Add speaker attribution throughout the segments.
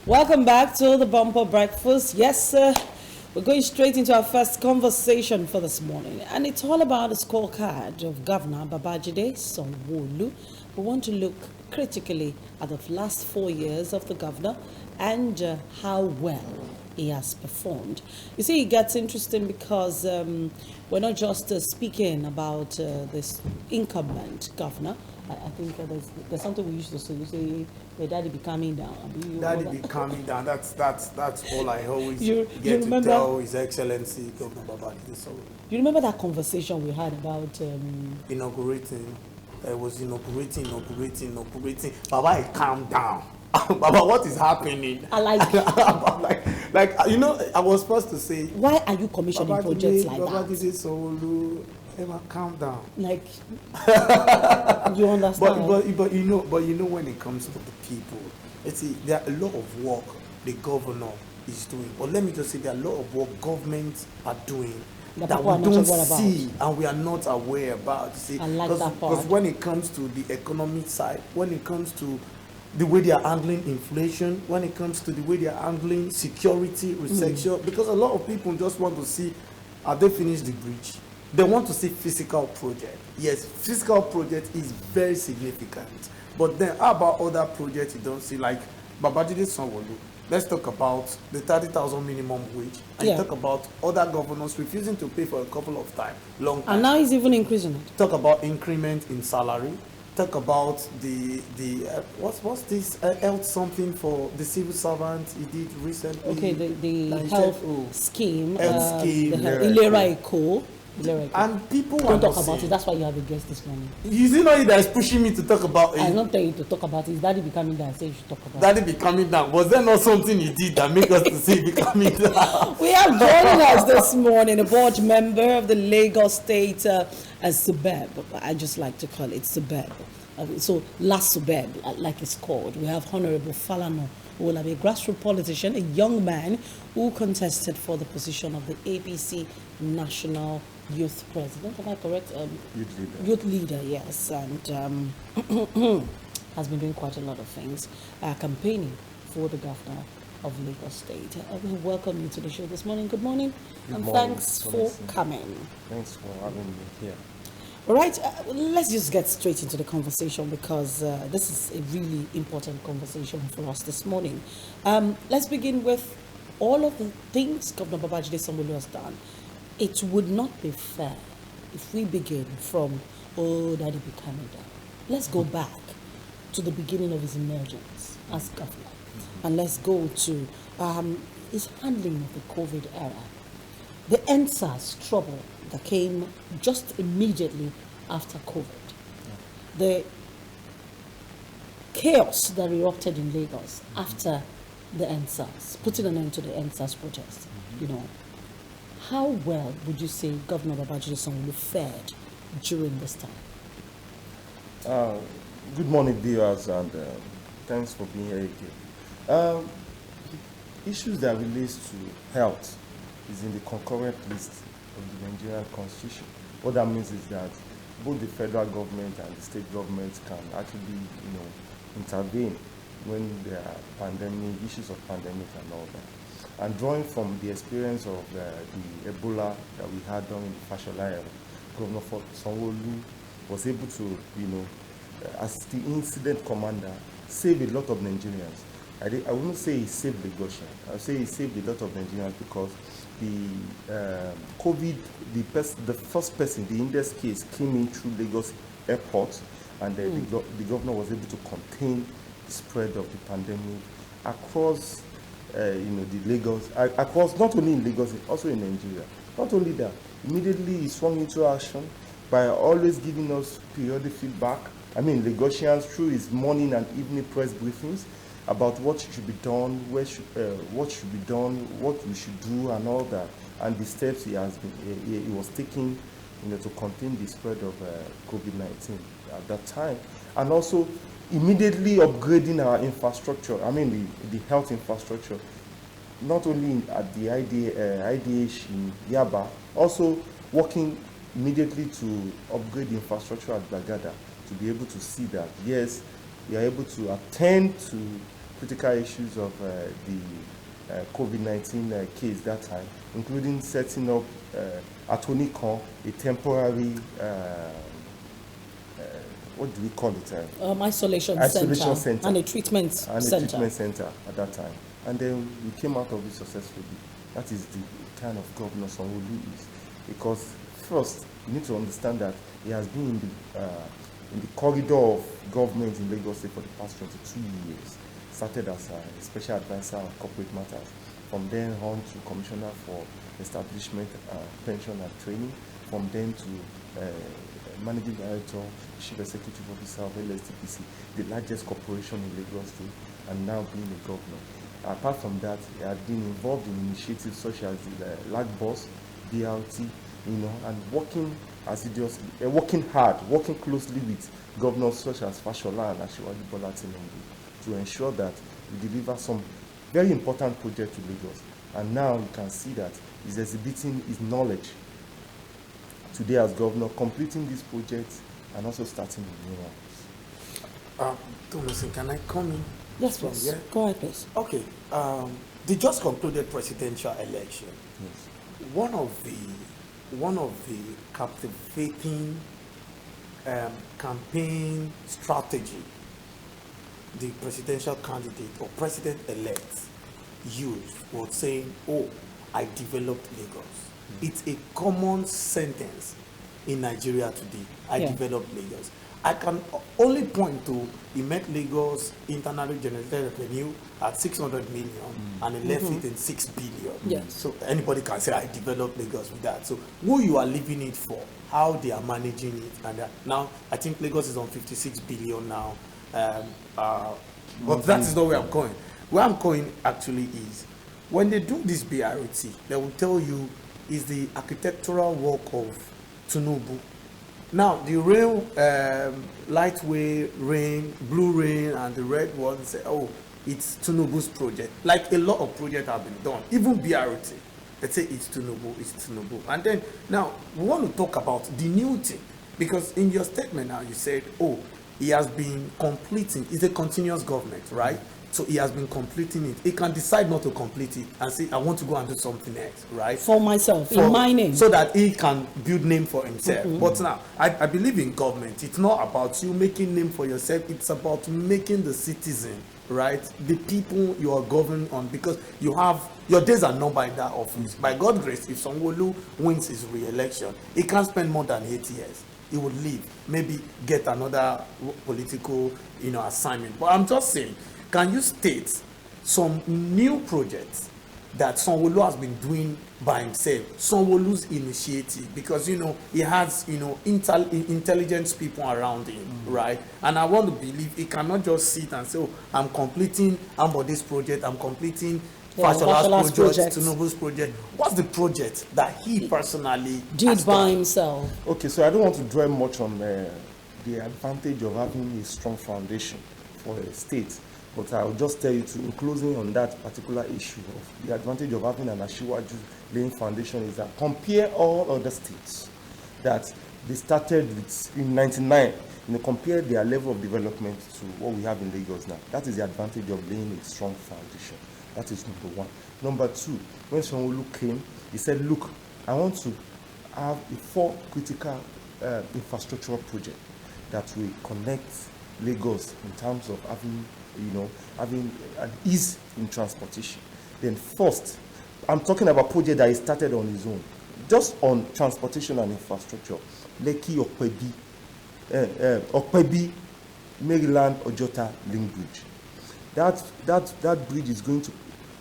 Speaker 1: Welcome back to the Bumper Breakfast. Yes, sir. We're going straight into our first conversation for this morning, and it's all about the scorecard of Governor Babajide Sanwo-Olu. We want to look critically at the last 4 years of the governor and how well he has performed. You see, it gets interesting because we're not just speaking about this incumbent governor. I think there's something we used to say. You say, "Your daddy be calming down."
Speaker 2: Daddy be calming down. That's all I always
Speaker 1: You
Speaker 2: get
Speaker 1: remember,
Speaker 2: to tell His Excellency Governor Babajide Sanwo-Olu.
Speaker 1: You remember that conversation we had about
Speaker 2: Inaugurating? I was inaugurating. Baba, calm down. Baba, what is happening?
Speaker 1: I like
Speaker 2: I was supposed to say,
Speaker 1: why are you commissioning projects like that?
Speaker 2: Babajide Sanwo-Olu, Emma, calm down.
Speaker 1: Like, you understand?
Speaker 2: But you know when it comes to the people, there are a lot of work the governor is doing. But let me just say, there are a lot of work governments are doing that we don't see and we are not aware about. See,
Speaker 1: I like that part.
Speaker 2: Because when it comes to the economic side, when it comes to the way they are handling inflation, when it comes to the way they are handling security, recession, because a lot of people just want to see, have they finished the bridge? They want to see physical project. Yes, physical project is very significant. But then how about other projects you don't see, like Babajide Sanwo-Olu? Let's talk about the 30,000 minimum wage. And talk about other governors refusing to pay for a couple of time, long time.
Speaker 1: And now he's even increasing it.
Speaker 2: Talk about increment in salary. Talk about the what's this health something for the civil servant he did recently.
Speaker 1: Okay, the health scheme.
Speaker 2: Health scheme.
Speaker 1: Ilera Eko.
Speaker 2: And people
Speaker 1: don't talk about it. That's why you have a guest this morning.
Speaker 2: Is it not you that is pushing me to talk about it?
Speaker 1: I'm not telling you to talk about it. Is Daddy becoming down? I say you should talk about it.
Speaker 2: Daddy becoming down. Was there not something he did that make us to say becoming down?
Speaker 1: We have joining us this morning a board member of the Lagos State Suburb. I just like to call it Suburb. So last Suburb, like it's called. We have Honorable Falana, who will be a grassroots politician, a young man who contested for the position of the APC National Youth President. Am I correct? Youth leader, yes. And has been doing quite a lot of things, campaigning for the governor of Lagos State. We welcome you to the show this morning. Good morning.
Speaker 3: Good morning.
Speaker 1: Thanks for coming.
Speaker 3: Thanks for having me here.
Speaker 1: All right, let's just get straight into the conversation because this is a really important conversation for us this morning. Let's begin with all of the things Governor Babajide Sanwo-Olu has done. It would not be fair if we begin from, Daddy becoming down. Let's go back to the beginning of his emergence as governor. And let's go to his handling of the COVID era. The EndSARS trouble that came just immediately after COVID. The chaos that erupted in Lagos after the EndSARS, putting an end to the EndSARS protest. How well would you say Governor Babajide Sanwo-Olu fared during this time?
Speaker 3: Good morning, viewers, and thanks for being here again. Issues that relates to health is in the concurrent list of the Nigerian Constitution. What that means is that both the federal government and the state government can actually, intervene when there are issues of pandemic and all that. And drawing from the experience of the Ebola that we had during the Fashola era, Governor Sanwo-Olu was able to, as the incident commander, save a lot of Nigerians. I wouldn't say he saved Lagosian. I would say he saved a lot of Nigerians because the COVID, the first person, the index case came in through Lagos airport, and the governor was able to contain the spread of the pandemic across, the Lagos, across not only in Lagos, also in Nigeria. Not only that, immediately he swung into action by always giving us periodic feedback. Lagosians through his morning and evening press briefings about what should be done, what should be done, what we should do, and all that, and the steps he was taking, to contain the spread of COVID-19 at that time, and also immediately upgrading our infrastructure. The health infrastructure, not only at the IDH in Yaba, also working immediately to upgrade the infrastructure at Bagada to be able to see that yes, we are able to attend to critical issues of the COVID-19 case that time, including setting up at Onikon a temporary, what do we call it?
Speaker 1: Isolation center and a treatment center
Speaker 3: at that time. And then we came out of it successfully. That is the kind of governor Sanwo-Olu is. Because first, you need to understand that he has been in the corridor of government in Lagos State for the past 22 years. Started as a special advisor on corporate matters. From then on to commissioner for establishment, pension and training. From then to managing director, chief executive officer of LSTPC, the largest corporation in Lagos State, and now being a governor. Apart from that, he had been involved in initiatives such as the LAGBOS, BRT, and working assiduously, working hard, working closely with governors such as Fashola and Asiwaju Bola Tinubu to ensure that we deliver some very important projects to Lagos. And now you can see that he's exhibiting his knowledge today as governor, completing these projects and also starting the new ones.
Speaker 2: Thomas, can I come in?
Speaker 1: Yes, please. Go ahead, please.
Speaker 2: Okay. The just concluded presidential election.
Speaker 3: Yes.
Speaker 2: One of the captivating campaign strategy the presidential candidate or president-elect used was saying, "Oh, I developed Lagos." It's a common sentence in Nigeria today. I developed Lagos. I can only point to he met Lagos internally generated revenue at 600 million and he left it in 6 billion.
Speaker 1: Yes.
Speaker 2: So anybody can say I developed Lagos with that. So who you are leaving it for, how they are managing it, and now I think Lagos is on 56 billion now. But that is not where I'm going. Where I'm going actually is when they do this BRT, they will tell you is the architectural work of Tinubu. Now, the rail, light rain, blue rain, and the red one say, oh, it's Tinubu's project. Like a lot of projects have been done, even BRT. They say it's Tinubu, it's Tinubu. And then, now, we want to talk about the new thing. Because in your statement now, you said, oh, he has been completing, it's a continuous government, right? So he has been completing it. He can decide not to complete it and say, I want to go and do something else, right?
Speaker 1: For myself, in my name.
Speaker 2: So that he can build name for himself. But now, I believe in government. It's not about you making name for yourself. It's about making the citizen, right? The people you are governing on, because you have, your days are numbered in that office. By God's grace, if Sanwo-Olu wins his re-election, he can't spend more than 8 years. He would leave, maybe get another political, assignment. But I'm just saying, can you state some new projects that Sanwo-Olu has been doing by himself, Sanwo-Olu's initiative? Because, he has, intelligence people around him, right? And I want to believe he cannot just sit and say, oh, I'm completing Ambode's project, I'm completing Fashola's project, Tinubu's project. What's the project that he personally
Speaker 1: did by himself?
Speaker 3: Okay, so I don't want to dwell much on the advantage of having a strong foundation for a state. But I'll just tell you, in closing on that particular issue of the advantage of having an Asiwaju laying foundation is that compare all other states that they started with in 99, compare their level of development to what we have in Lagos now. That is the advantage of laying a strong foundation. That is number one. Number two, when Sanwo-Olu came, he said, look, I want to have a 4 critical infrastructural projects that will connect Lagos in terms of having an ease in transportation. Then first, I'm talking about project that he started on his own. Just on transportation and infrastructure, Lekki Okpebi, Maryland Ojota link bridge. That bridge is going to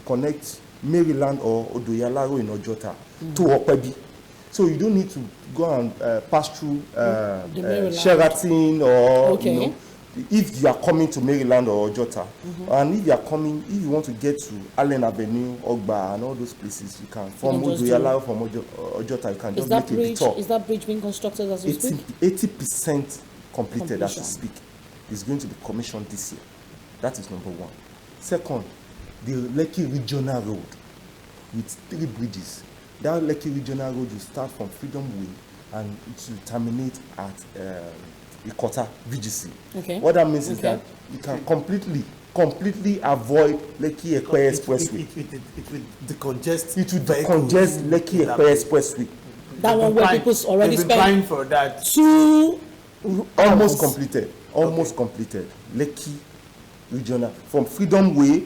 Speaker 3: connect Maryland or Odoyalaro in Ojota to Okpebi. So you don't need to go and pass through Sheraton or if you are coming to Maryland or Ojota, and if you want to get to Allen Avenue, Ogba, and all those places, you can. From Odoyalaro, from Ojota, you can just make a detour.
Speaker 1: Is that bridge being constructed as we speak?
Speaker 3: 80% completed as we speak. It's going to be commissioned this year. That is number one. Second, the Lekki Regional Road with 3 bridges. That Lekki Regional Road will start from Freedom Way and it will terminate at Ikota VGC.
Speaker 1: Okay.
Speaker 3: What that means is that you can completely completely avoid Lekki Epe Expressway.
Speaker 2: It will decongest.
Speaker 3: It will
Speaker 2: vehicles
Speaker 3: decongest Lekki
Speaker 2: in that
Speaker 3: Epe Expressway.
Speaker 1: That one where people already
Speaker 2: they've been trying
Speaker 1: spent
Speaker 2: for that.
Speaker 1: 2
Speaker 3: Almost
Speaker 1: hours.
Speaker 3: completed. Almost completed. Lekki Regional from Freedom Way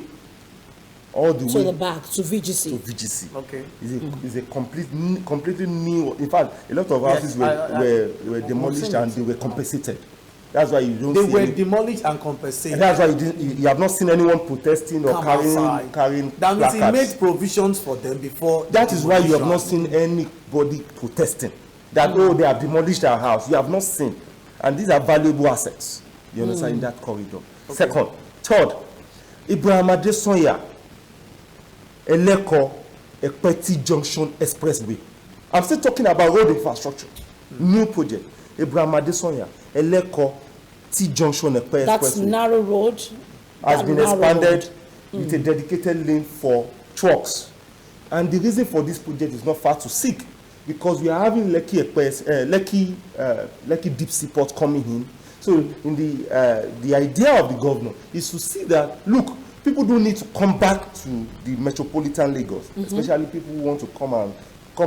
Speaker 3: all the
Speaker 1: to
Speaker 3: way
Speaker 1: the back to
Speaker 3: to
Speaker 1: VGC.
Speaker 3: VGC.
Speaker 2: Okay.
Speaker 3: Is a completely new. In fact, a lot of
Speaker 2: Yes,
Speaker 3: houses were
Speaker 2: I've
Speaker 3: demolished
Speaker 2: seen
Speaker 3: and
Speaker 2: it.
Speaker 3: they were compensated. That's why you don't
Speaker 2: They
Speaker 3: see
Speaker 2: were
Speaker 3: any,
Speaker 2: demolished and compensated.
Speaker 3: and that's why you have not seen anyone protesting or
Speaker 2: Come
Speaker 3: carrying
Speaker 2: outside. That means he
Speaker 3: placards.
Speaker 2: made provisions for them before.
Speaker 3: That is why you have not
Speaker 2: demolition.
Speaker 3: seen anybody protesting that oh they have demolished our house. You have not seen, and these are valuable assets. You understand in that corridor. Second, third, Ibrahim Adesanya, Eleko, Ekpeti Junction Expressway. I'm still talking about road infrastructure. New project. Ibrahim Adesanya, Eleko, T Junction Ekpe
Speaker 1: That's
Speaker 3: Expressway
Speaker 1: narrow road.
Speaker 3: has
Speaker 1: That
Speaker 3: been
Speaker 1: narrow
Speaker 3: expanded
Speaker 1: road.
Speaker 3: with a dedicated lane for trucks. And the reason for this project is not far to seek because we are having Lekki Deep Seaport coming in. So in the idea of the governor is to see that look, people don't need to come back to the metropolitan Lagos, especially people who want to come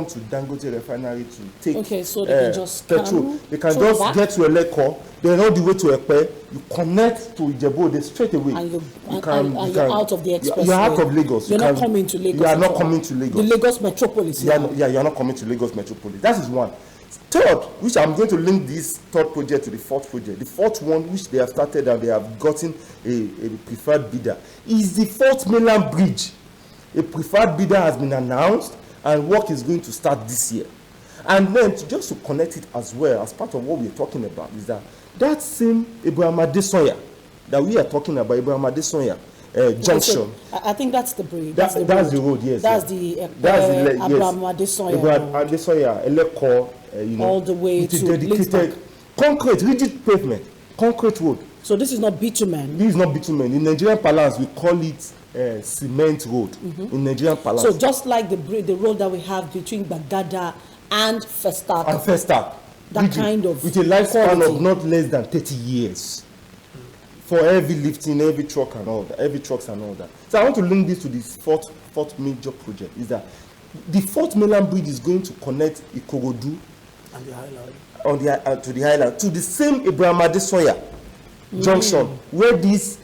Speaker 3: to Dangote refinery to take
Speaker 1: Okay, so they can just
Speaker 3: petrol.
Speaker 1: come
Speaker 3: They can
Speaker 1: through
Speaker 3: just
Speaker 1: back?
Speaker 3: get to Eleko, then all the way to Epe, you connect to Ijebu-Ode straight away.
Speaker 1: And you're,
Speaker 3: You
Speaker 1: you're out of the expressway.
Speaker 3: You're out of Lagos.
Speaker 1: You're
Speaker 3: You
Speaker 1: not
Speaker 3: can-
Speaker 1: coming to Lagos.
Speaker 3: You are
Speaker 1: at
Speaker 3: not
Speaker 1: all.
Speaker 3: coming to Lagos.
Speaker 1: The Lagos metropolis.
Speaker 3: You are,
Speaker 1: now.
Speaker 3: yeah, you are not coming to Lagos Metropolis. That is one. Third, which I'm going to link this third project to the fourth project. The fourth one, which they have started and they have gotten a preferred bidder, is the fourth mainland bridge. A preferred bidder has been announced and work is going to start this year. And then just to connect it as well, as part of what we're talking about, is that same Ibrahim Adesanya that we are talking about, Ibrahim Adesanya junction.
Speaker 1: I think that's the bridge.
Speaker 3: That's the road, yes.
Speaker 1: That's
Speaker 3: yes.
Speaker 1: the
Speaker 3: That's the
Speaker 1: Abraham
Speaker 3: yes.
Speaker 1: Adesanya
Speaker 3: Ibrahim
Speaker 1: road.
Speaker 3: Adesanya, Eleko, you know,
Speaker 1: All the way
Speaker 3: with a
Speaker 1: to
Speaker 3: dedicated concrete, rigid pavement, concrete road.
Speaker 1: So this is not bitumen.
Speaker 3: This is not bitumen. In Nigerian parlance, we call it cement road. In Nigerian parlance.
Speaker 1: So just like the road that we have between Bagada and Festac.
Speaker 3: And first up,
Speaker 1: That kind of
Speaker 3: with a lifespan
Speaker 1: quality.
Speaker 3: of not less than 30 years for heavy lifting, heavy truck and all that, heavy trucks and all that. So I want to link this to this fourth major project. Is that the fourth mainland bridge is going to connect Ikorodu
Speaker 2: And the highlight.
Speaker 3: on the to the highland to the same Ibrahim Adesanya junction where this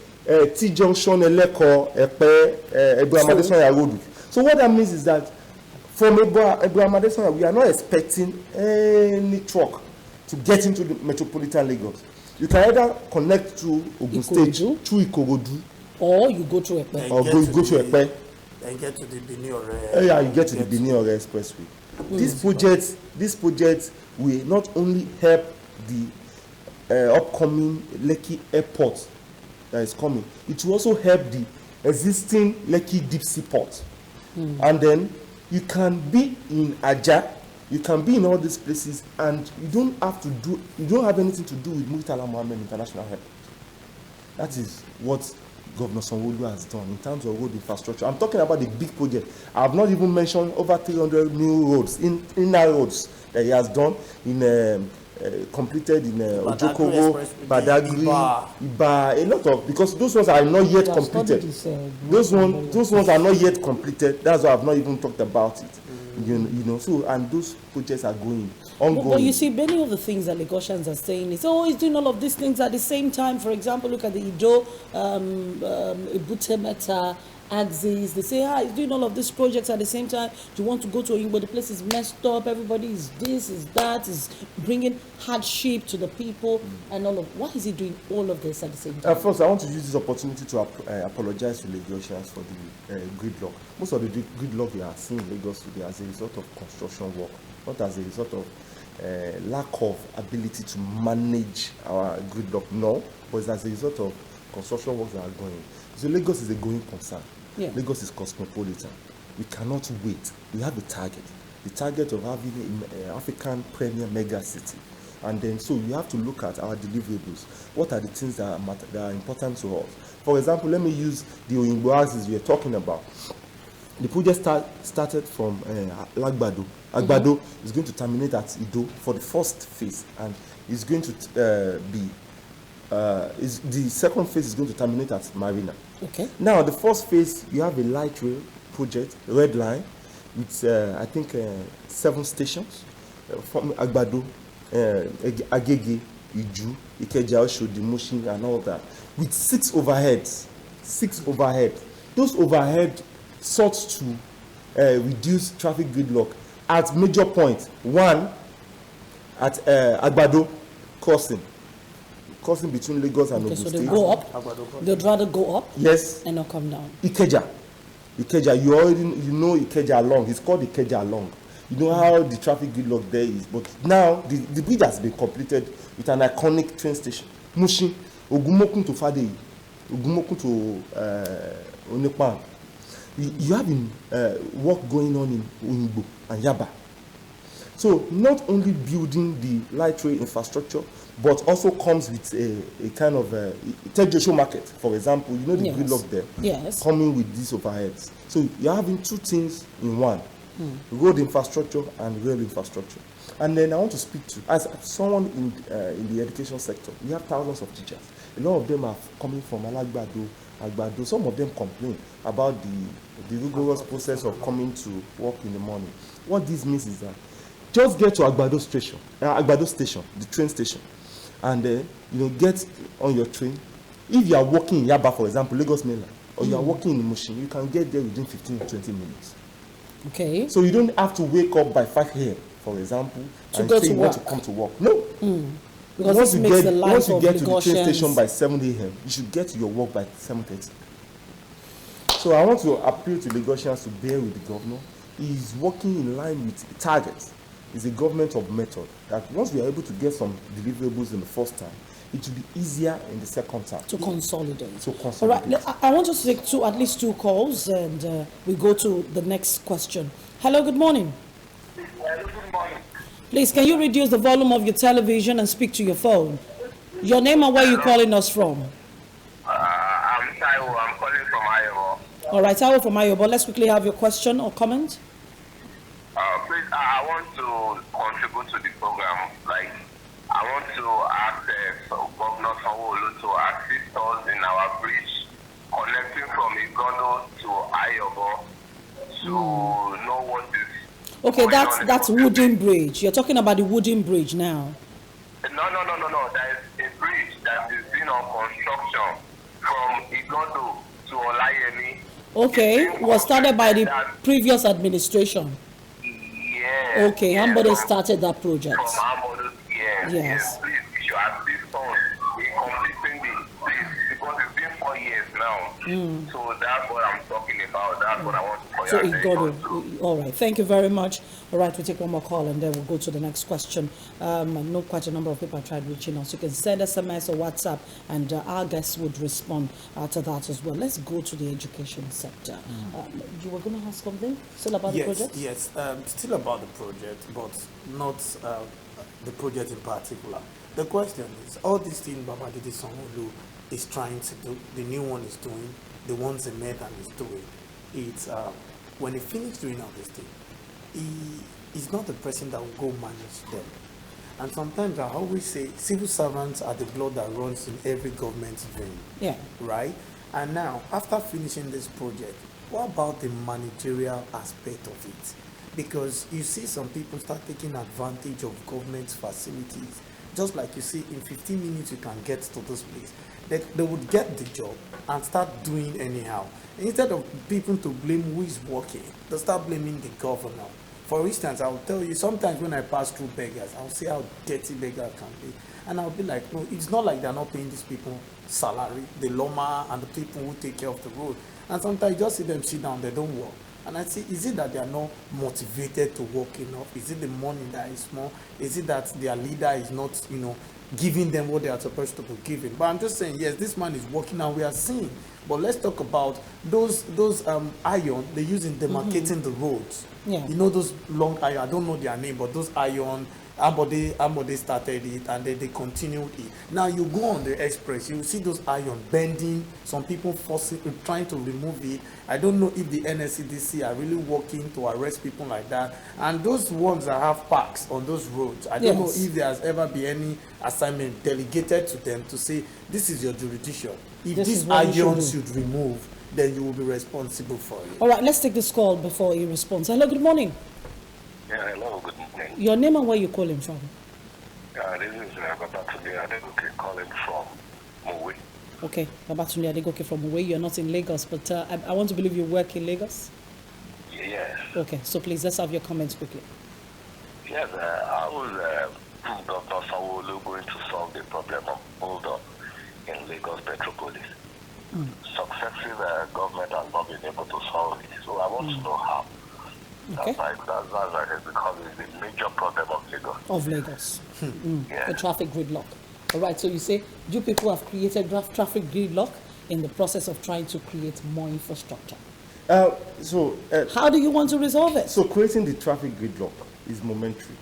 Speaker 3: T junction Eleko Epe Ibrahim
Speaker 1: So-
Speaker 3: Adesanya road. So what that means is that from Ibrahim Adesanya, we are not expecting any truck to get into the metropolitan Lagos. You can either connect to Ogun State
Speaker 1: Ikorodu.
Speaker 3: through Ikorodu
Speaker 1: Or you go to Epe.
Speaker 3: or go to Epe.
Speaker 2: Then get to the Benin or
Speaker 3: Yeah, you get to the Benin Ore Expressway. This project will not only help the upcoming Lekki Airport that is coming, it will also help the existing Lekki Deep Sea Port. And then you can be in Ajah, you can be in all these places, and you don't have anything to do with Murtala Mohammed International Airport. That is what Governor Sanwo-Olu has done in terms of road infrastructure. I'm talking about the big project. I have not even mentioned over 300 new roads, inner roads that he has done in completed in Ojokoro,
Speaker 2: Expressway,
Speaker 3: Badagry,
Speaker 2: Iba.
Speaker 3: Iba, a lot of, because those ones are not yet
Speaker 1: Yeah,
Speaker 3: completed.
Speaker 1: studied this,
Speaker 3: Those ones are not yet completed. That's why I've not even talked about it. You know, so and those projects are ongoing.
Speaker 1: But you see, many of the things that Lagosians are saying is, oh, he's doing all of these things at the same time. For example, look at the Ido, Ebute Meta, Axis. They say, he's doing all of these projects at the same time. Do you want to go to Oyingbo? The place is messed up. Everybody is this, is that, is bringing hardship to the people and all of. Why is he doing all of this at the same time?
Speaker 3: First, I want to use this opportunity to apologize to Lagosians for the gridlock. Most of the gridlock we are seeing in Lagos today as a result of construction work, not as a result of lack of ability to manage our gridlock, no, but it's as a result of construction works that are going. So Lagos is a going concern.
Speaker 1: Yeah.
Speaker 3: Lagos is cosmopolitan. We cannot wait. We have a target. The target of having an African premier mega city. And then, so you have to look at our deliverables. What are the things that are important to us? For example, let me use the Oyingbo houses we are talking about. The project started from Lagbado. Agbado is going to terminate at Ido for the first phase, and is going to be is the second phase is going to terminate at Marina.
Speaker 1: Okay.
Speaker 3: Now, the first phase, you have a light rail project, Red Line, with I think 7 stations from Agbado, Agege, Iju, Ikeja, Oshodi, Mushin, and all that, with 6 overheads. 6 overhead. Those overhead sought to reduce traffic gridlock at major points. One at Agbado crossing between Lagos and
Speaker 1: Okay,
Speaker 3: Ogun
Speaker 1: so
Speaker 3: State.
Speaker 1: they go up. They'd rather go up
Speaker 3: Yes,
Speaker 1: and not come down.
Speaker 3: Ikeja, you already know Ikeja long. It's called Ikeja long. You know how the traffic gridlock there is, but now the bridge has been completed with an iconic train station. Mushin, Ogumokun to Fadeyi, Ogumokun to Onepan. You have work going on in Oyingbo and Yaba. So not only building the light rail infrastructure, but also comes with a kind of Tejesho market, for example. You know the
Speaker 1: Yes.
Speaker 3: gridlock there,
Speaker 1: Yes.
Speaker 3: coming with these overheads. So you're having 2 things in one: road infrastructure and rail infrastructure. And then I want to speak to, as someone in the education sector, we have thousands of teachers. A lot of them are coming from Alagbado, Agbado. Some of them complain about the rigorous process of coming to work in the morning. What this means is that just get to Agbado station, the train station, and get on your train. If you are working in Yaba, for example, Lagos Mainland, or you are working in Mushin, you can get there within 15 to 20 minutes.
Speaker 1: Okay.
Speaker 3: So you don't have to wake up by 5 a.m., for example,
Speaker 1: To
Speaker 3: and
Speaker 1: go
Speaker 3: say
Speaker 1: to
Speaker 3: you want to
Speaker 1: work.
Speaker 3: come to work. No.
Speaker 1: Because
Speaker 3: Once
Speaker 1: this
Speaker 3: you
Speaker 1: makes the
Speaker 3: get,
Speaker 1: life
Speaker 3: once you
Speaker 1: of
Speaker 3: get to the train
Speaker 1: Lagosians-
Speaker 3: station by 7 a.m., you should get to your work by 7:30. So I want to appeal to Lagosians to bear with the governor. He is working in line with targets. It's a government of method. That once we are able to get some deliverables in the first time, it will be easier in the second time.
Speaker 1: To consolidate.
Speaker 3: To
Speaker 1: All
Speaker 3: consolidate.
Speaker 1: right, I want us to take at least 2 calls, and we go to the next question. Hello, good morning.
Speaker 4: Hello, good morning.
Speaker 1: Please, can you reduce the volume of your television and speak to your phone? Your name and where you're calling us from.
Speaker 4: I'm Taiwo. I'm calling from Iowa.
Speaker 1: All right, Howard from Ayobo. Let's quickly have your question or comment.
Speaker 4: Please, I want to contribute to the program. Like, I want to ask Governor Sanwo-Olu to assist us in our bridge connecting from Igodo to Iowa to know what is.
Speaker 1: Okay,
Speaker 4: going on in
Speaker 1: that's
Speaker 4: the-
Speaker 1: wooden bridge. You're talking about the wooden bridge now.
Speaker 4: No. There is a bridge that is being on construction from Igodo to Olayemi.
Speaker 1: Okay,
Speaker 4: It's
Speaker 1: was started by the
Speaker 4: that-
Speaker 1: previous administration.
Speaker 4: Yes.
Speaker 1: Okay,
Speaker 4: yes,
Speaker 1: Ambode
Speaker 4: from-
Speaker 1: started that project.
Speaker 4: From Ambode, yes.
Speaker 1: Yes.
Speaker 4: Please, you should assist us in completing the please, because it's been 4 years now. So that's what I'm talking about. That's what I want to call
Speaker 1: So
Speaker 4: your
Speaker 1: it got
Speaker 4: attention to.
Speaker 1: all right. Thank you very much. All right, we'll take one more call and then we'll go to the next question. I know quite a number of people have tried reaching us. You can send SMS or WhatsApp, and our guests would respond to that as well. Let's go to the education sector. You were going to ask something still about the project?
Speaker 2: Yes, still about the project, but not the project in particular. The question is, all these things Babajide Sanwo-Olu is trying to do, the new one is doing, the ones he made and is doing, it's when he finishes doing all this thing, he is not the person that will go manage them. And sometimes I always say, civil servants are the blood that runs in every government's vein.
Speaker 1: Yeah.
Speaker 2: Right? And now, after finishing this project, what about the managerial aspect of it? Because you see some people start taking advantage of government facilities. Just like you see, in 15 minutes you can get to this place. They would get the job and start doing anyhow. Instead of people to blame who is working, they start blaming the governor. For instance, I will tell you, sometimes when I pass through beggars, I'll see how dirty beggar can be. And I'll be like, no, it's not like they're not paying these people salary, the lawma and the people who take care of the road. And sometimes you just see them sit down, they don't work. And I see, is it that they are not motivated to work enough? Is it the money that is small? Is it that their leader is not, giving them what they are supposed to be giving? But I'm just saying, yes, this man is working and we are seeing. But let's talk about those iron they use in demarcating the roads.
Speaker 1: Yeah.
Speaker 2: You know those long iron, I don't know their name, but those iron Ambode started it, and then they continued it. Now you go on the express, you see those iron bending, some people trying to remove it. I don't know if the NSCDC are really working to arrest people like that. And those ones that have parks on those roads, I don't know if there has ever been any assignment delegated to them to say, this is your jurisdiction. If these irons should remove, then you will be responsible for it.
Speaker 1: All right, let's take this call before he responds. Hello, good morning.
Speaker 4: Yeah, hello, good morning.
Speaker 1: Your name and where you're calling from?
Speaker 4: This is Babatunde Adegoke calling from Mowe.
Speaker 1: Okay, Babatunde Adegoke from Mowe. You're not in Lagos, but I want to believe you work in Lagos?
Speaker 4: Yes.
Speaker 1: Okay, so please, let's have your comments quickly.
Speaker 4: Yes, I was Dr. Sanwo-Olu going to solve the problem of hold up in Lagos Metropolis. Successive government has not been able to solve it, so I want to know how.
Speaker 1: Okay.
Speaker 4: That's because it's the major problem of Lagos.
Speaker 1: Of Lagos.
Speaker 4: Yeah.
Speaker 1: The traffic gridlock. All right, so you say you people have created traffic gridlock in the process of trying to create more infrastructure. How do you want to resolve it?
Speaker 3: So creating the traffic gridlock is momentary.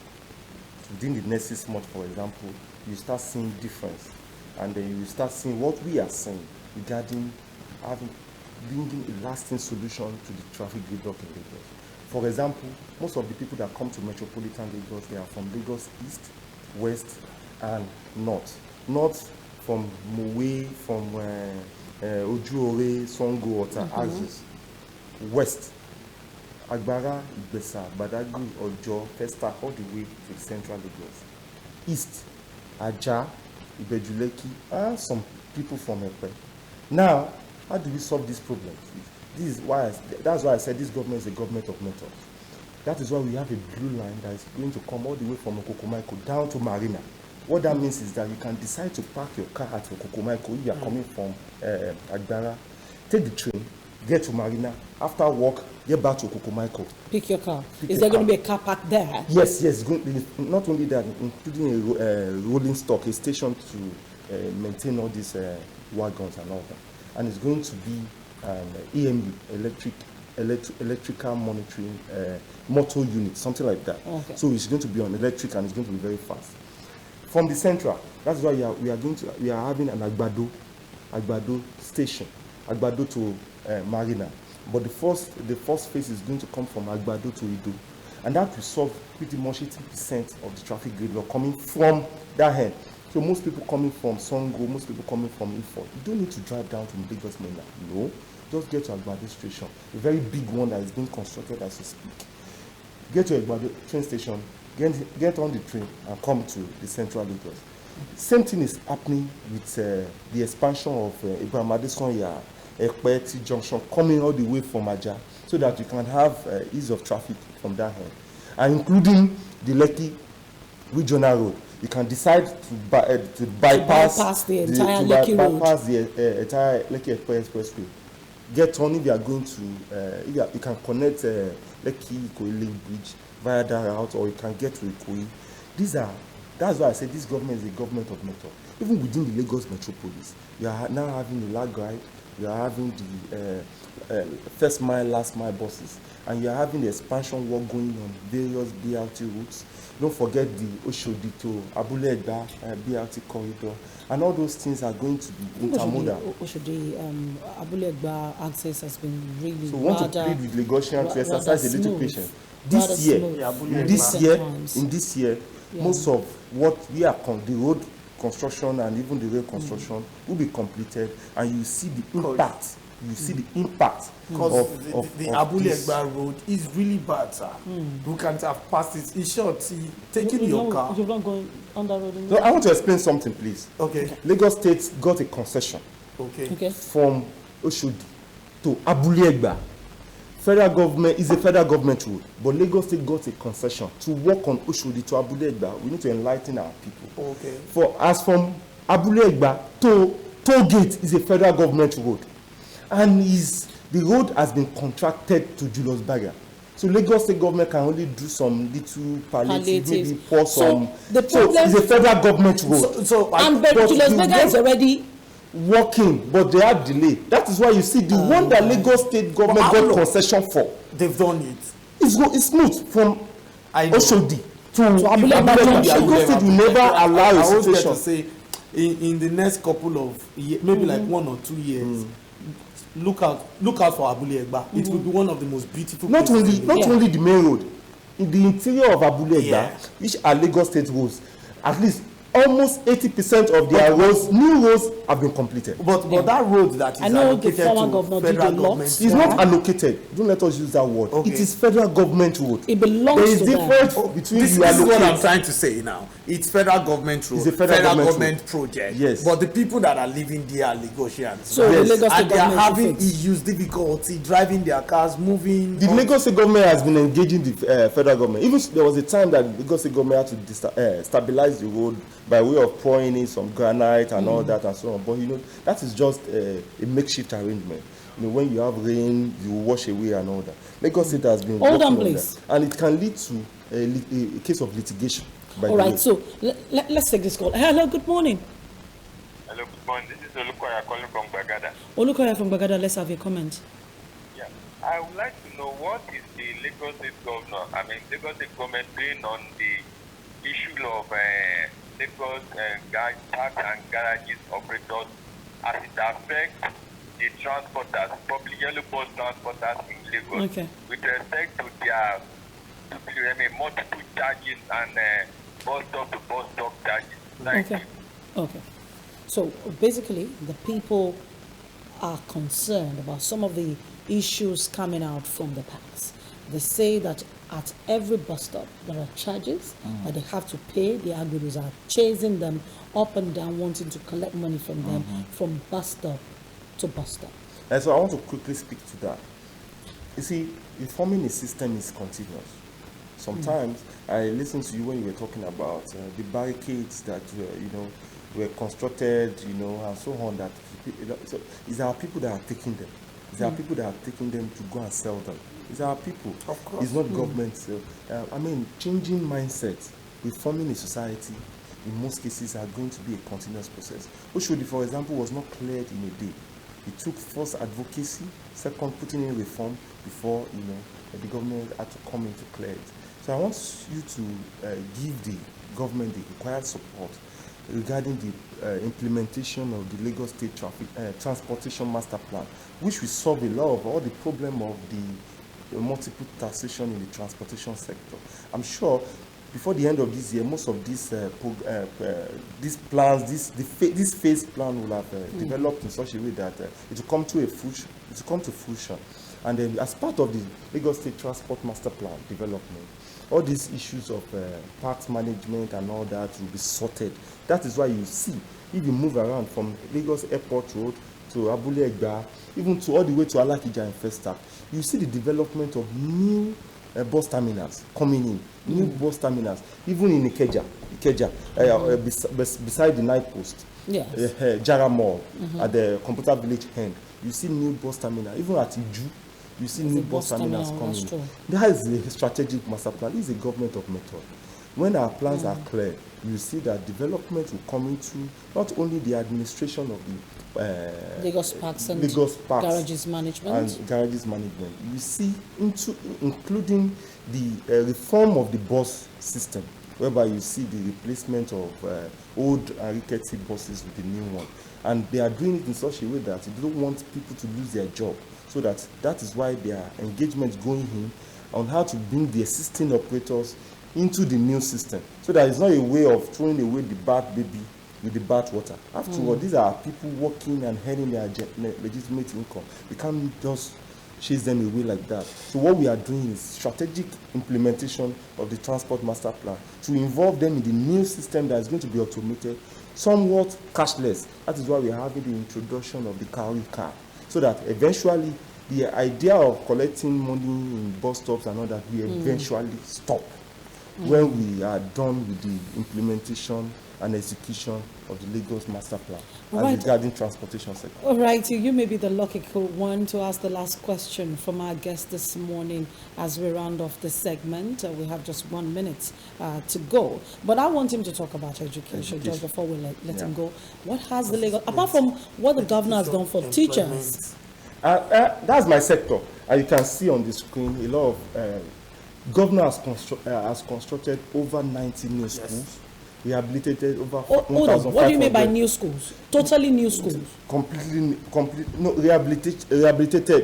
Speaker 3: Within the next 6 months, for example, you start seeing difference, and then you start seeing what we are saying regarding bringing a lasting solution to the traffic gridlock in Lagos. For example, most of the people that come to metropolitan Lagos, they are from Lagos East, West, and North. North from Mowe, from Ojuore, Songo, Ota, Axis. West, Agbara, Igbesa, Badagry, Ojo, Festa, all the way to central Lagos. East, Aja, Ibejuleki, and some people from Epe. Now, how do we solve these problems? That's why I said this government is a government of methods. That is why we have a blue line that is going to come all the way from Okokomaiko down to Marina. What that means is that you can decide to park your car at Okokomaiko if you are coming from Agbara, take the train, get to Marina, after work, get back to Okokomaiko.
Speaker 1: Pick your car. Is there going to be a car park there?
Speaker 3: Yes. Not only that, including a rolling stock, a station to maintain all these wagons and all that. And it's going to be EMU, electrical monitoring motor unit, something like that.
Speaker 1: Okay.
Speaker 3: So it's going to be on electric, and it's going to be very fast. From the central, that's why we are having an Agbado station, Agbado to Marina. But the first phase is going to come from Agbado to Ido, and that will solve pretty much 80% of the traffic gridlock coming from that end. So most people coming from Songo, most people coming from Ifo, you don't need to drive down to Lagos mainland. No, just get to Agbado station, a very big one that is being constructed as we speak. Get to Agbado train station, get on the train and come to the central Lagos. Same thing is happening with the expansion of Ibrahim Adesanya Ekpeti Junction coming all the way from Aja, so that you can have ease of traffic from that end, and including the Lekki Regional Road. You can decide to bypass
Speaker 1: the entire Lekki Road.
Speaker 3: Bypass the entire Lekki Expressway. Get on if you are going to, you can connect Lekki Ikoyi Link Bridge via that route, or you can get to Ikoyi. That's why I said this government is a government of method. Even within the Lagos metropolis, you are now having the lag ride, you are having the first mile, last mile buses, and you are having the expansion work going on various BRT routes. Don't forget the Oshodi to Abule Egba BRT corridor, and all those things are going to be intermodal.
Speaker 1: Oshodi, Abule Egba access has been really.
Speaker 3: So we want to plead with Lagosians to exercise a little patience. This year, most of what we are the road construction and even the rail construction will be completed, and you see the impact. You see the impact
Speaker 2: because
Speaker 3: of
Speaker 2: the Abule Egba road is really bad, sir. You can't have passed it. In short, taking your car.
Speaker 1: You're not going on that road anymore?
Speaker 3: No, I want to explain something, please.
Speaker 2: Okay.
Speaker 3: Lagos State got a concession.
Speaker 1: Okay.
Speaker 3: From Oshodi to Abule Egba. Federal government is a federal government road, but Lagos State got a concession to work on Oshodi to Abule Egba. We need to enlighten our people.
Speaker 2: Okay.
Speaker 3: As from Abule Egba to Toll Gate is a federal government road. And the road has been contracted to Julius Berger. So Lagos State government can only do some little palliative, maybe pour some.
Speaker 1: The problem,
Speaker 3: so it's a federal government road.
Speaker 1: But Julius Berger is already
Speaker 3: working, but they have delay. That is why you see the one that Lagos State government got concession for.
Speaker 2: They've done it.
Speaker 3: It's smooth from Oshodi to
Speaker 1: Abule
Speaker 3: Abule
Speaker 1: Egba
Speaker 3: Egba.
Speaker 1: junction.
Speaker 3: Lagos State will never allow
Speaker 2: I
Speaker 3: a
Speaker 2: always get
Speaker 3: situation.
Speaker 2: to say, in the next couple of years, maybe like 1 or 2 years, look out for Abule Egba. It will be one of the most beautiful
Speaker 3: Not
Speaker 2: places
Speaker 3: only
Speaker 2: in
Speaker 3: not
Speaker 2: the
Speaker 1: Yeah.
Speaker 3: only the main road, in the interior of Abule Egba,
Speaker 2: Yeah.
Speaker 3: which are Lagos State roads, at least almost 80% of their roads, new roads, have been completed.
Speaker 2: But that road that is
Speaker 1: I know the
Speaker 2: allocated
Speaker 1: former
Speaker 2: to
Speaker 1: governor did
Speaker 2: federal
Speaker 1: a lot.
Speaker 2: government.
Speaker 3: It's
Speaker 1: Yeah.
Speaker 3: not allocated. Don't let us use that word.
Speaker 2: Okay.
Speaker 3: It is federal government road.
Speaker 1: It belongs
Speaker 3: There is
Speaker 1: to them.
Speaker 3: difference
Speaker 2: Oh,
Speaker 3: between
Speaker 2: this
Speaker 3: you
Speaker 2: is what I'm
Speaker 3: allocate.
Speaker 2: trying to say now. It's federal government road,
Speaker 3: It's a federal government
Speaker 2: project.
Speaker 3: Yes.
Speaker 2: But the people that are living there are Lagosians.
Speaker 1: So the
Speaker 3: Yes.
Speaker 1: Lagos State
Speaker 2: And they are
Speaker 1: government
Speaker 2: having
Speaker 1: should fix.
Speaker 2: issues, difficulty driving their cars, moving.
Speaker 3: The
Speaker 2: on-
Speaker 3: Lagos State government has been engaging the federal government. Even there was a time that the Lagos State government had to stabilize the road by way of pouring in some granite and all that and so on. But you know, that is just a makeshift arrangement. You know, when you have rain, you wash away and all that. Lagos State has been
Speaker 1: Hold
Speaker 3: working
Speaker 1: on,
Speaker 3: on
Speaker 1: please.
Speaker 3: that, and it can lead to a case of litigation. By
Speaker 1: All
Speaker 3: the
Speaker 1: right,
Speaker 3: way.
Speaker 1: so let's take this call. Hello, good morning.
Speaker 4: Hello, good morning. This is Olukoya calling from Bagada.
Speaker 1: Olukoya from Bagada, let's have your comment.
Speaker 4: Yeah, I would like to know what is the Lagos State governor, Lagos State government doing on the issue of Lagos parks and garages operators as it affects the transporters, public yellow bus transporters in Lagos,
Speaker 1: Okay.
Speaker 4: with respect to their multiple charges and bus stop to bus stop charges. Thank
Speaker 1: Okay.
Speaker 4: you.
Speaker 1: Okay. So basically, the people are concerned about some of the issues coming out from the past. They say that at every bus stop there are charges that they have to pay. The agricultors are chasing them up and down, wanting to collect money from them from bus stop to bus stop.
Speaker 3: And so I want to quickly speak to that. You see, reforming a system is continuous. Sometimes I listened to you when you were talking about the barricades that were constructed, and so on. That so it's our people that are taking them. It's our people that are taking them to go and sell them. It's our people.
Speaker 2: Of course.
Speaker 3: It's not government. So, changing mindsets, reforming a society, in most cases, are going to be a continuous process. Oshodi, for example, was not cleared in a day. It took first advocacy, second putting in reform before the government had to come in to clear it. So I want you to give the government the required support regarding the implementation of the Lagos State Transportation Master Plan, which will solve a lot of all the problem of the multiple taxation in the transportation sector. I'm sure before the end of this year, most of these plans, this phase plan will have developed in such a way that it will come to fruition. And then, as part of the Lagos State Transport Master Plan development, all these issues of parks management and all that will be sorted. That is why you see, if you move around from Lagos Airport Road to Abule Egba, even to all the way to Alakija and Festac, you see the development of new bus terminals coming in, new bus terminals, even in Ikeja, beside the night post,
Speaker 1: Yes.
Speaker 3: Jara Mall, at the Computer Village end, you see new bus terminal. Even at Iju, you see new bus terminals coming.
Speaker 1: that's true.
Speaker 3: That is a strategic master plan. This is a government of method. When our plans are clear, you see that development will come into not only the administration of the
Speaker 1: Lagos Parks and
Speaker 3: Lagos Parks
Speaker 1: Garages Management.
Speaker 3: and garages management. You see including the reform of the bus system, whereby you see the replacement of old and rickety buses with the new one. And they are doing it in such a way that they don't want people to lose their job. So that is why their engagement is going in on how to bring the existing operators into the new system. So that it's not a way of throwing away the bath baby with the bath water. After all, these are people working and earning their legitimate income. We can't just chase them away like that. So what we are doing is strategic implementation of the Transport Master Plan to involve them in the new system that is going to be automated, somewhat cashless. That is why we are having the introduction of the Cowrie card, so that eventually the idea of collecting money in bus stops and all that will eventually stop when we are done with the implementation and execution of the Lagos Master Plan
Speaker 1: Right.
Speaker 3: regarding transportation sector.
Speaker 1: All right, you may be the lucky one to ask the last question from our guest this morning as we round off the segment. We have just 1 minute to go. But I want him to talk about education just before we let him go. What has the Lagos, apart from what the governor has done for teachers?
Speaker 3: That's my sector. And you can see on the screen a lot of Governor has constructed over 90 new schools, rehabilitated over
Speaker 1: Hold on. What do you mean by
Speaker 3: 1,500.
Speaker 1: new schools? Totally new schools.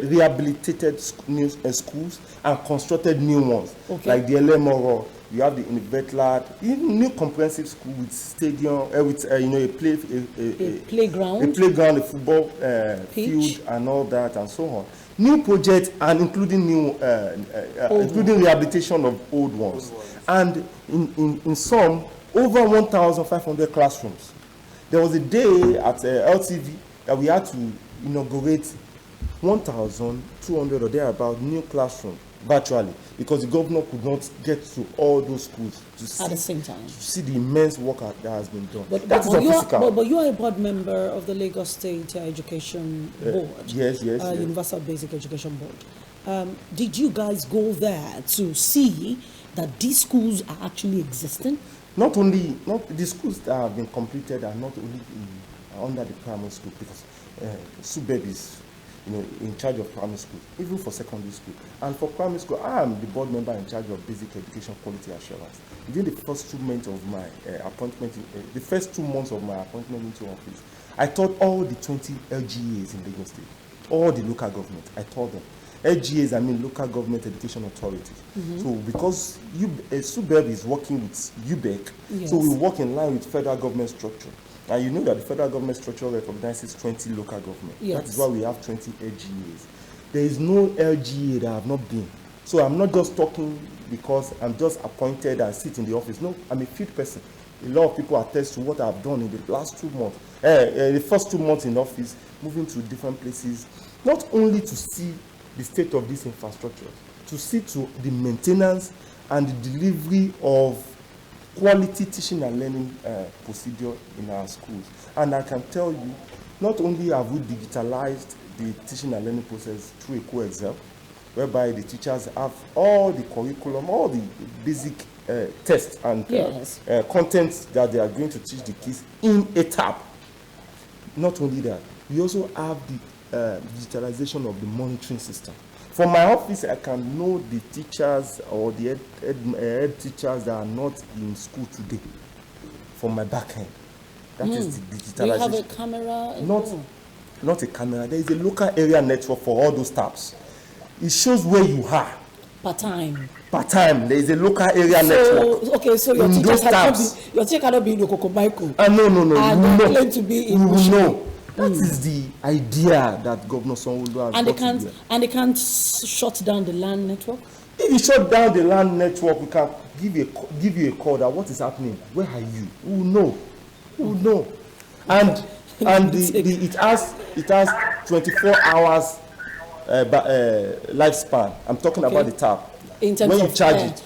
Speaker 3: Rehabilitated new schools and constructed new ones.
Speaker 1: Okay.
Speaker 3: Like the Elemoro, you have the Univetlad, even new comprehensive school with stadium, with a
Speaker 1: Playground.
Speaker 3: a football
Speaker 1: Pitch.
Speaker 3: field and all that and so on. New projects and including including rehabilitation of old ones. And in some, over 1,500 classrooms. There was a day at LTV that we had to inaugurate 1,200 or thereabout new classrooms virtually because the governor could not get to all those schools to
Speaker 1: At the same time.
Speaker 3: see the immense work that has been done.
Speaker 1: But you
Speaker 3: physical.
Speaker 1: are a board member of the Lagos State Education Board.
Speaker 3: Yes.
Speaker 1: Universal Basic Education Board. Did you guys go there to see that these schools are actually existing?
Speaker 3: Not the schools that have been completed are not only under the primary school because SUBEB is in charge of primary school, even for secondary school. And for primary school, I am the board member in charge of basic education quality assurance. Within the first 2 months of my appointment into office, I taught all the 20 LGAs in Lagos State, all the local government. I taught them. LGAs, I mean local government education authorities. So because SUBEB is working with UBEC,
Speaker 1: Yes.
Speaker 3: so we work in line with federal government structure. And you know that the federal government structure recognizes 20 local government.
Speaker 1: Yes.
Speaker 3: That is why we have 20 LGAs. There is no LGA that I have not been. So I'm not just talking because I'm just appointed and sit in the office. No, I'm a field person. A lot of people attest to what I've done in the last 2 months. The first 2 months in office, moving to different places, not only to see the state of these infrastructures, to see to the maintenance and the delivery of quality teaching and learning procedure in our schools. And I can tell you, not only have we digitalized the teaching and learning process through EcoExcel, whereby the teachers have all the curriculum, all the basic tests and
Speaker 1: Yes.
Speaker 3: contents that they are going to teach the kids in a tab. Not only that, we also have the digitalization of the monitoring system. For my office, I can know the teachers or the head teachers that are not in school today from my back end. That is the digitalization.
Speaker 1: Do you have a camera?
Speaker 3: Not a camera. There is a local area network for all those tabs. It shows where you are
Speaker 1: Per time.
Speaker 3: per time. There is a local area network.
Speaker 1: Okay, so your
Speaker 3: In
Speaker 1: teacher
Speaker 3: those tabs.
Speaker 1: cannot be in Okoko Michael.
Speaker 3: No.
Speaker 1: And
Speaker 3: You
Speaker 1: they
Speaker 3: know.
Speaker 1: claim to be in
Speaker 3: You will
Speaker 1: Mushin.
Speaker 3: know. That is the idea that Governor Sanwo-Olu has
Speaker 1: And they
Speaker 3: brought
Speaker 1: can't
Speaker 3: to bear.
Speaker 1: shut down the land network.
Speaker 3: If you shut down the land network, we can give you a call that what is happening. Where are you? Who will know? And it has 24 hours lifespan. I'm talking about the tap.
Speaker 1: In terms
Speaker 3: when you
Speaker 1: of
Speaker 3: charge it,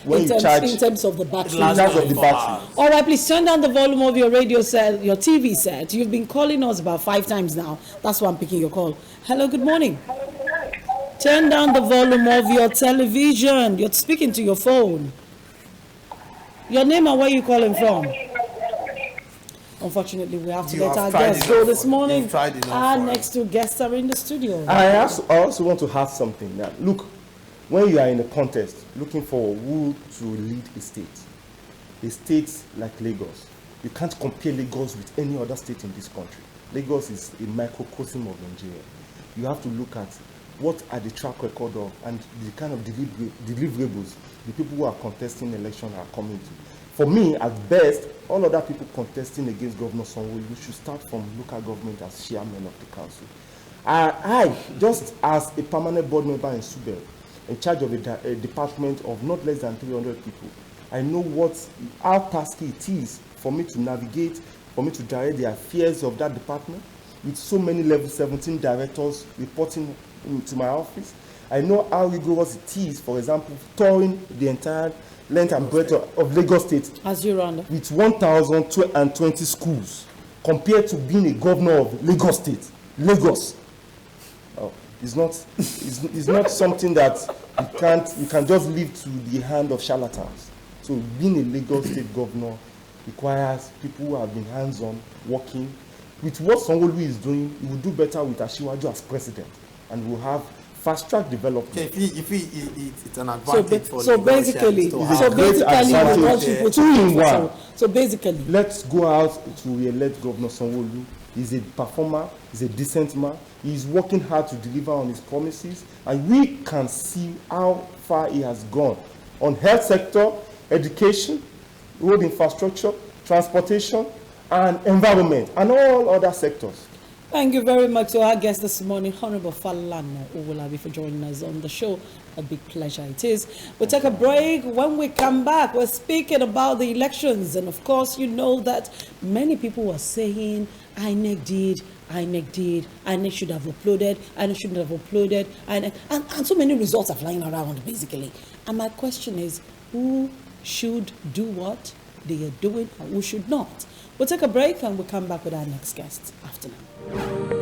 Speaker 1: in terms of the battery.
Speaker 3: in terms of the battery.
Speaker 1: All right, please turn down the volume of your radio set, your TV set. You've been calling us about 5 times now. That's why I'm picking your call. Hello, good morning. Turn down the volume of your television. You're speaking to your phone. Your name and where you calling from? Unfortunately, we have to
Speaker 2: You
Speaker 1: let our
Speaker 2: have tried
Speaker 1: guests
Speaker 2: enough
Speaker 1: go this
Speaker 2: for-
Speaker 1: morning.
Speaker 2: you've tried enough
Speaker 1: Our
Speaker 2: for
Speaker 1: next 2 guests are in the studio.
Speaker 3: I also want to add something. That look, when you are in a contest looking for who to lead a state like Lagos, you can't compare Lagos with any other state in this country. Lagos is a microcosm of Nigeria. You have to look at what are the track record of and the kind of deliverables the people who are contesting election are coming to. For me, at best, all other people contesting against Governor Sanwo-Olu should start from local government as chairman of the council. I just as a permanent board member in SUBEB, in charge of a department of not less than 300 people, I know how tasky it is for me to navigate, for me to direct the affairs of that department with so many level 17 directors reporting to my office. I know how rigorous it is, for example, touring the entire length and breadth of Lagos State
Speaker 1: As you round up.
Speaker 3: with 1,020 schools compared to being a governor of Lagos State. Lagos. It's not something that you can just leave to the hand of charlatans. So being a Lagos State governor requires people who have been hands-on, working. With what Sanwo-Olu is doing, he will do better with Asiwaju as president, and we'll have fast-track development.
Speaker 2: Okay, it's an advantage for
Speaker 1: so
Speaker 2: the
Speaker 1: basically,
Speaker 2: Russians to
Speaker 3: It's a
Speaker 1: so
Speaker 2: have-
Speaker 3: great
Speaker 1: basically, we
Speaker 3: advantage.
Speaker 1: want people to
Speaker 3: Two in
Speaker 1: vote for
Speaker 3: one.
Speaker 1: So basically,
Speaker 3: Let's go out to re-elect Governor Sanwo-Olu. He's a performer, he's a decent man, he's working hard to deliver on his promises, and we can see how far he has gone on health sector, education, road infrastructure, transportation, and environment, and all other sectors.
Speaker 1: thank you very much to our guest this morning, Honorable Falana Owolabi, for joining us on the show. A big pleasure it is. We'll take a break. When we come back, we're speaking about the elections. And of course, you know that many people were saying, INEC did, INEC should have uploaded, INEC shouldn't have uploaded, and so many results are flying around, basically. And my question is, who should do what they are doing and who should not? We'll take a break and we'll come back with our next guest after now.